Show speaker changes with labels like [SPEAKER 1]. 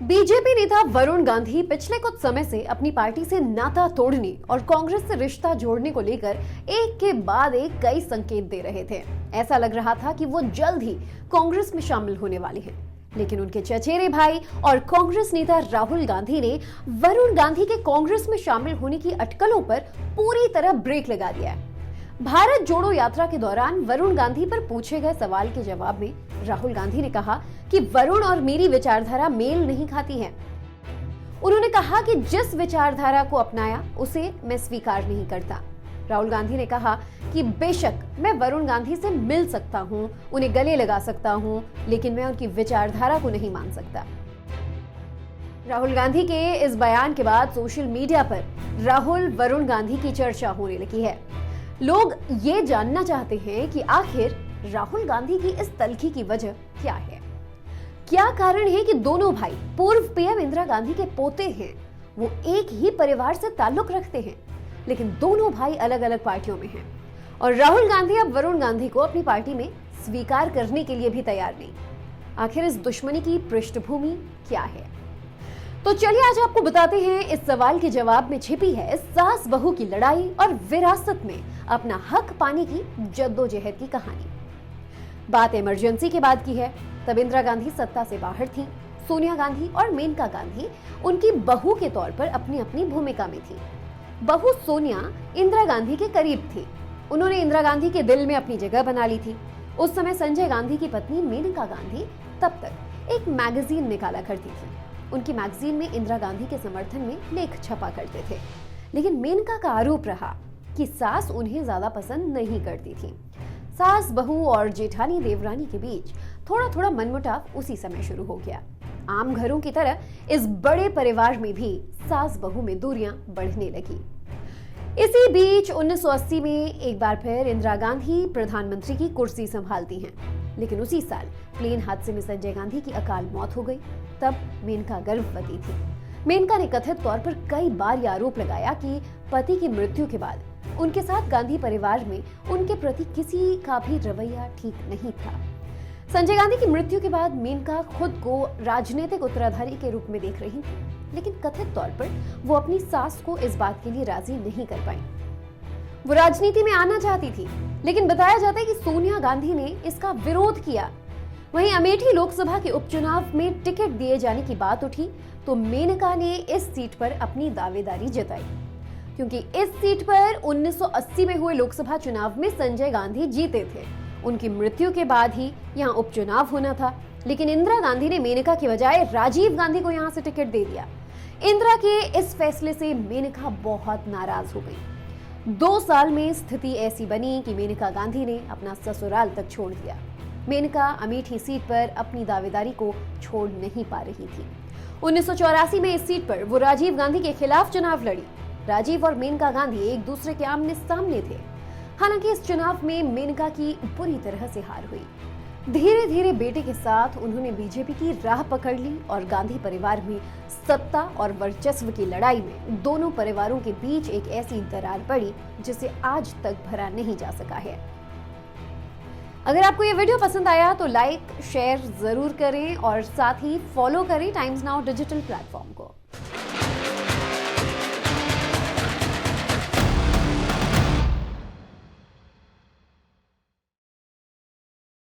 [SPEAKER 1] BJP नेता वरुण गांधी पिछले कुछ समय से अपनी पार्टी से नाता तोड़ने और कांग्रेस से रिश्ता जोड़ने को लेकर एक के बाद एक कई संकेत दे रहे थे। ऐसा लग रहा था कि वो जल्द ही कांग्रेस में शामिल होने वाले हैं, लेकिन उनके चचेरे भाई और कांग्रेस नेता राहुल गांधी ने वरुण गांधी के कांग्रेस में शामिल होने की अटकलों पर पूरी तरह ब्रेक लगा दिया है। भारत जोड़ो यात्रा के दौरान वरुण गांधी पर पूछे गए सवाल के जवाब में राहुल गांधी ने कहा कि वरुण और मेरी विचारधारा मेल नहीं खाती है। उन्होंने कहा कि जिस विचारधारा को अपनाया उसे मैं स्वीकार नहीं करता। राहुल गांधी ने कहा कि बेशक मैं वरुण गांधी से मिल सकता हूं, उन्हें गले लगा सकता हूं, लेकिन मैं उनकी विचारधारा को नहीं मान सकता। राहुल गांधी के इस बयान के बाद सोशल मीडिया पर राहुल वरुण गांधी की चर्चा होने लगी है। लोग ये जानना चाहते हैं कि आखिर राहुल गांधी की इस तल्खी की वजह क्या है। क्या कारण है कि दोनों भाई पूर्व पीएम इंदिरा गांधी के पोते हैं, वो एक ही परिवार से ताल्लुक रखते हैं, लेकिन दोनों भाई अलग अलग पार्टियों में हैं और राहुल गांधी अब वरुण गांधी को अपनी पार्टी में स्वीकार करने के लिए भी तैयार नहीं। आखिर इस दुश्मनी की पृष्ठभूमि क्या है? तो चलिए आज आपको बताते हैं इस सवाल के जवाब में छिपी है सास बहू की लड़ाई और विरासत में अपना हक पाने की जद्दोजहद की कहानी। बात इमरजेंसी के बाद की है। तब इंदिरा गांधी सत्ता से बाहर थी। सोनिया गांधी और मेनका गांधी उनकी बहू के तौर पर अपनी अपनी भूमिका में थी। बहू सोनिया इंदिरा गांधी के करीब थी। उन्होंने इंदिरा गांधी के दिल में अपनी जगह बना ली थी। उस समय संजय गांधी की पत्नी मेनका गांधी तब तक एक मैगजीन निकाला करती थी। उनकी मैगजीन में इंदिरा गांधी के समर्थन में लेख छपा करते थे, लेकिन मेनका का आरोप रहा कि सास उन्हें ज्यादा पसंद नहीं करती थी। सास बहू और जेठानी देवरानी के बीच थोड़ा थोड़ा मनमुटाव उसी समय शुरू हो गया। आम घरों की तरह इस बड़े परिवार में भी सास बहू में दूरियां बढ़ने लगी। इसी बीच 1980 में एक बार फिर इंदिरा गांधी प्रधानमंत्री की कुर्सी संभालती हैं, लेकिन उसी साल प्लेन हादसे में संजय गांधी की अकाल मौत हो गई। तब मेनका गर्भवती थी। मेनका ने कथित तौर पर कई बार यह आरोप लगाया कि पति की मृत्यु के बाद उनके साथ गांधी परिवार में उनके प्रति किसी का भी रवैया ठीक नहीं था। संजय गांधी की मृत्यु के बाद मेनका खुद को राजनीतिक उत्तराधारी के रूप में देख रही थी, लेकिन कथित तौर पर वो अपनी सास को इस बात के लिए राजी नहीं कर पाई। वो राजनीति में आना चाहती थी, लेकिन बताया जाता है कि सोनिया गांधी ने इसका विरोध किया। वहीं अमेठी लोकसभा के उपचुनाव में टिकट दिए जाने की बात उठी तो मेनका ने इस सीट पर अपनी दावेदारी जताई, क्योंकि इस सीट पर 1980 में हुए लोकसभा चुनाव में संजय गांधी जीते थे। उनकी मृत्यु के बाद ही यहां उपचुनाव होना था, लेकिन इंदिरा गांधी ने मेनका की बजाय राजीव गांधी को यहां से टिकट दे दिया। इंदिरा के इस फैसले से मेनका बहुत नाराज हो गई। 2 साल में स्थिति ऐसी बनी कि मेनका गांधी ने अपना ससुराल तक छोड़ दिया। मेनका अमेठी सीट पर अपनी दावेदारी को छोड़ नहीं पा रही थी। 1984 में इस सीट पर वो राजीव गांधी के खिलाफ चुनाव लड़ी। राजीव और मेनका गांधी एक दूसरे के आमने सामने थे। हालांकि इस चुनाव में मेनका की बुरी तरह से हार हुई। धीरे धीरे बेटे के साथ उन्होंने बीजेपी की राह पकड़ ली और गांधी परिवार में सत्ता और वर्चस्व की लड़ाई में दोनों परिवारों के बीच एक ऐसी दरार पड़ी जिसे आज तक भरा नहीं जा सका है। अगर आपको ये वीडियो पसंद आया तो लाइक शेयर जरूर करें और साथ ही फॉलो करें टाइम्स नाउ डिजिटल प्लेटफॉर्म को।